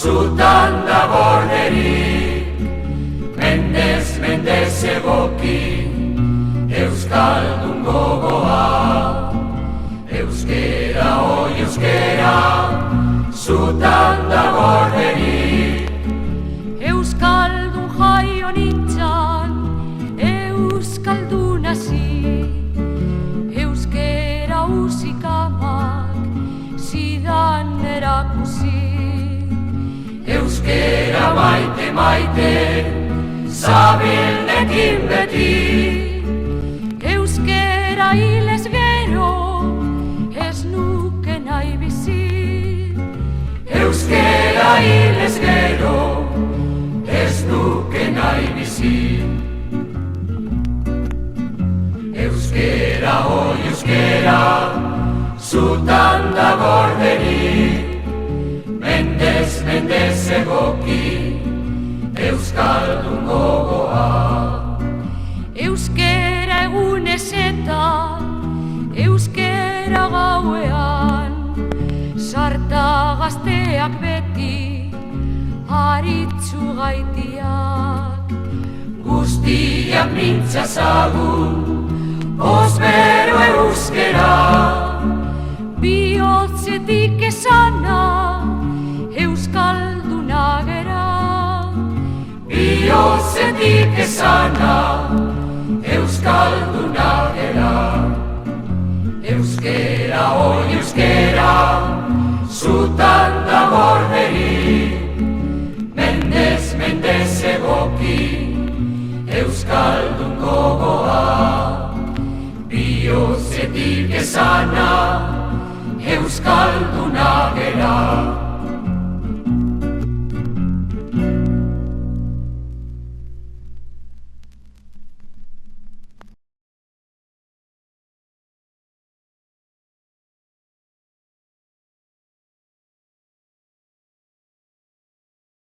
zutan da gorderik, mendez egoki, euskaldun gogoa. Euskera, oi euskera, zutan da gorderik. Euskaldun jaio nintzan, euskaldun hasi, euskera usikamak zidan erakusi. Euskera maite, zabilnekin beti. Euskera hilez gero, ez nuke nahi bizi. Euskera hilez gero, ez nuke nahi bizi. Euskera, oi euskera, zutan da gorderik, mendez egoki, euskaldun gogoa. Euskera egunez eta euskera gauean, sarta gazteak beti aritzu gaitiak. Guztiak mintzazagun, osbero euskera, bihotzetik esana euskalduna gera. Bihotzetik esana, euskalduna gera. Euskera, oi euskera, zutan da gorderik, mendez egoki, euskaldun gogoa. Bihotzetik esana, euskalduna gera.